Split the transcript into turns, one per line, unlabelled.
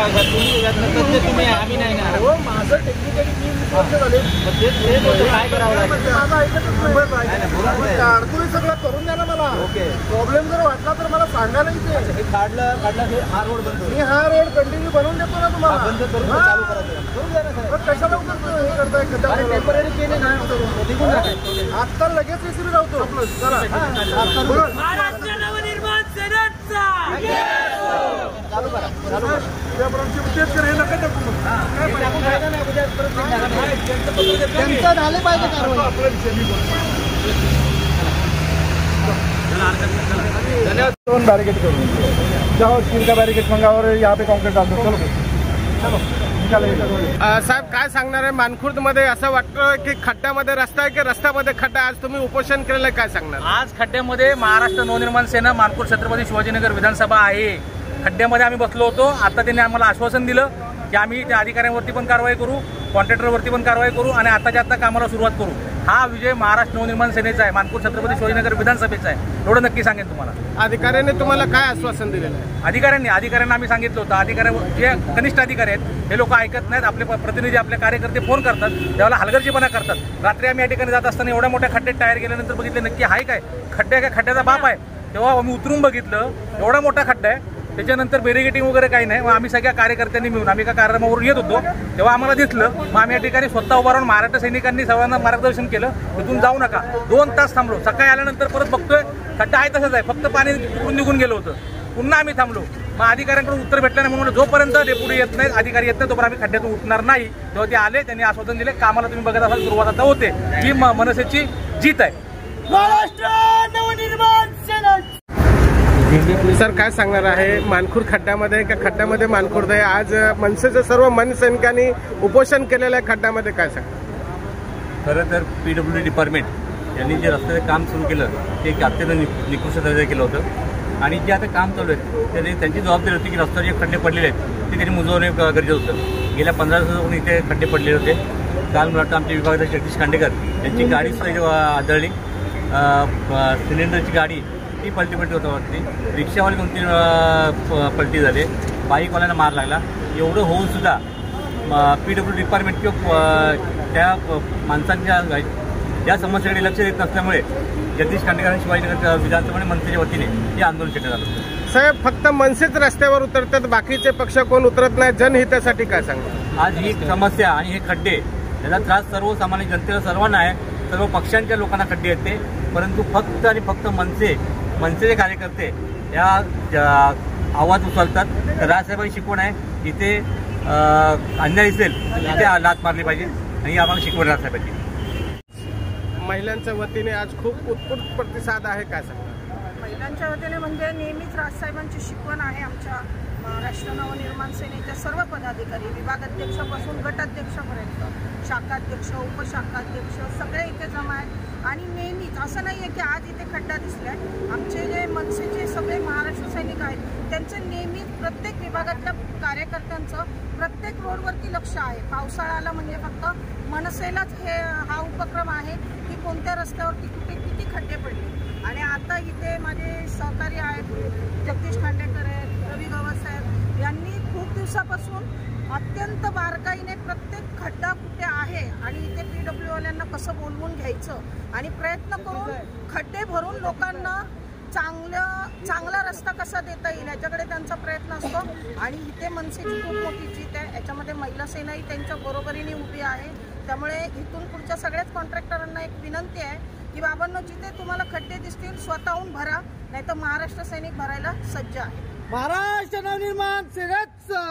तुम्ही आम्ही नाही ना
हो माझं टेक्निकली 3 वर्ष झाले
काय करावं लागेल
माझं ऐकतच अडचणी सगळं करून द्या ना मला.
ओके
प्रॉब्लेम जर वाटला तर मला सांगा नाही ते.
हे काढलं हा रोड बंद
मी हा रोड कंटिन्यू बनवून देतो ना तुम्हाला.
बंद करून चालू करून द्या ना साहेब.
कशाला हे करताय
टेम्पररी केले ना निघून जा.
आता लगेच रेसिपी लावतो चला.
महाराष्ट्र नवनिर्माण सेनेचा
चालू करा चालू करा.
हे नका टाकू त्यांचं झाले पाहिजे धन्यवाद. 2 बैरिकेड करूँ जाओ स्टील का बैरिकेड मंगा और यहाँ पे कॉन्क्रीट डाल दो. चलो चलो
साहेब काय सांगणार आहे? मानखुर्दमध्ये असं वाटतं की खड्ड्यामध्ये रस्ता आहे की रस्त्यामध्ये खड्डा. आज तुम्ही उपोषण केलेलं आहे, काय सांगणार?
आज खड्ड्यामध्ये महाराष्ट्र नवनिर्माण सेना मानखुर्द छत्रपती शिवाजीनगर विधानसभा आहे. खड्ड्यामध्ये आम्ही बसलो होतो. आता त्यांनी आम्हाला आश्वासन दिलं की आम्ही त्या अधिकाऱ्यांवरती पण कारवाई करू, कॉन्ट्रॅक्टरवरती पण कारवाई करू आणि आताच्या आता कामाला सुरुवात करू. हा विजय महाराष्ट्र नवनिर्माण सेनेचा आहे, मानखुर्द छत्रपती शिवाजीनगर विधानसभेचा आहे. एवढं नक्की सांगेन तुम्हाला.
अधिकाऱ्यांनी तुम्हाला काय आश्वासन दिलेलं आहे?
अधिकाऱ्यांना आम्ही सांगितलं होतं. अधिकाऱ्यांवर जे कनिष्ठ अधिकारी आहेत हे लोक ऐकत नाहीत. आपले प्रतिनिधी आपले कार्यकर्ते फोन करतात त्यावेळेला हलगर्जीपणा करतात. रात्री आम्ही या ठिकाणी जात असताना एवढ्या मोठ्या खड्ड्यात टायर गेल्यानंतर बघितले नक्की आहे काय खड्डा, काय खड्ड्याचा बाप आहे. तेव्हा आम्ही उतरून बघितलं एवढा मोठा खड्डा आहे. त्याच्यानंतर बेरिगेटिंग वगैरे काही नाही. मग आम्ही सगळ्या कार्यकर्त्यांनी मिळून आम्ही एका कार्यक्रमावरून येत होतो तेव्हा आम्हाला दिसलं. मग आम्ही या ठिकाणी स्वतः उभा राहून महाराष्ट्र सैनिकांनी सर्वांना मार्गदर्शन केलं. तिथून जाऊ नका. 2 तास थांबलो. सकाळी आल्यानंतर परत बघतोय खड्डा आहे तसंच आहे, फक्त पाणी तिकडून निघून गेलं होतं. पुन्हा आम्ही थांबलो. मग अधिकाऱ्यांकडून उत्तर भेटलं नाही म्हणून जोपर्यंत डेप्युटी येत नाही, अधिकारी येत नाही, तोपर्यंत आम्ही खड्ड्यातून उठणार नाही. तेव्हा ते आले, त्यांनी आश्वासन दिले. कामाला तुम्ही बघत असाल सुरुवात आता होते. ही मनसेची जीत आहे.
महाराष्ट्र नवनिर्माण सेना.
सर काय सांगणार आहे? मानखुर्द खड्ड्यामध्ये का खड्ड्यामध्ये मानखुर्द आहे? आज मनसेचे सर्व मनसैनिकांनी उपोषण केलेलं आहे खड्ड्यामध्ये, काय सांगणार?
खरं तर PWD डिपार्टमेंट यांनी जे रस्त्याचं काम सुरू केलं ते अत्यंत निकृष्ट दर्जाचं केलं होतं. आणि जे आता काम चालू आहे त्याने त्यांची जबाबदारी होती की रस्त्यावर जे खड्डे पडलेले आहेत ते त्यांनी मुजवणे गरजेचं होतं. गेल्या 15 दिवसापासून इथे खड्डे पडलेले होते. काल मला वाटतं आमच्या विभागाचे जगदीश खांडेकर यांची गाडी सुद्धा आदळली. सिलेंडरची गाडी ती पलटी होतं वाटते. रिक्षावाले 2-3 पलटी झाले. बाईकवाल्यांना मार लागला. एवढं होऊन सुद्धा PWD डिपार्टमेंट किंवा त्या माणसांच्या या समस्येकडे लक्ष देत नसल्यामुळे जगदीश खांडेकर आणि शिवाजीनगर विधानसभा मनसेच्या वतीने हे आंदोलन केलं झालं होतं.
साहेब फक्त मनसेच रस्त्यावर उतरतात, बाकीचे पक्ष कोण उतरत नाही. जनहितासाठी काय सांगणार?
आज ही समस्या आणि हे खड्डे याचा त्रास सर्वसामान्य जनतेला सर्वांना आहे. सर्व पक्षांच्या लोकांना खड्डे येते, परंतु फक्त आणि फक्त मनसेचे कार्यकर्ते या आवाज उचलतात. तर राजसाहेबांची शिकवण आहे इथे अन्याय दिसेल तिथे लाथ मारली पाहिजे आणि आम्हाला शिकवण राजसाहेबांची.
महिलांच्या वतीने आज खूप उत्स्फूर्त प्रतिसाद आहे, काय सांगणार?
महिलांच्या वतीने म्हणजे नेहमीच राजसाहेबांची शिकवण आहे. आमच्या महाराष्ट्र नवनिर्माण सेनेच्या सर्व पदाधिकारी विभागाध्यक्षापासून गटाध्यक्षापर्यंत शाखाध्यक्ष उपशाखाध्यक्ष सगळे इथे जमा आहेत. आणि नेहमीच असं नाही आहे की आज इथे खड्डा दिसला आहे. आमचे जे मनसेचे सगळे महाराष्ट्र सैनिक आहेत त्यांचं नेहमीच प्रत्येक विभागातल्या कार्यकर्त्यांचं प्रत्येक रोडवरती लक्ष आहे. पावसाळा आला म्हणजे फक्त मनसेलाच हा उपक्रम आहे की कोणत्या रस्त्यावरती कुठे किती खड्डे पडले. आणि आता इथे माझे सहकारी आहेत जगदीश खांडेकर आहेत, रवी गवसाहेब यांनी खूप दिवसापासून अत्यंत बारकाईने प्रत्येक खड्डा कुठे आहे आणि इथे PWDवाल्यांना कसं बोलवून घ्यायचं आणि प्रयत्न करून खड्डे भरून लोकांना चांगला रस्ता कसा देता येईल याच्याकडे त्यांचा प्रयत्न असतो. आणि इथे मनसेची खूप मोठी जीत आहे. याच्यामध्ये महिला सेनाही त्यांच्या बरोबरीने उभी आहे. त्यामुळे इथून पुढच्या सगळ्याच कॉन्ट्रॅक्टरांना एक विनंती आहे की बाबांनो जिथे तुम्हाला खड्डे दिसतील स्वतःहून भरा, नाहीतर महाराष्ट्र सैनिक भरायला सज्ज आहे.
महाराष्ट्र नवनिर्माण सेनेचा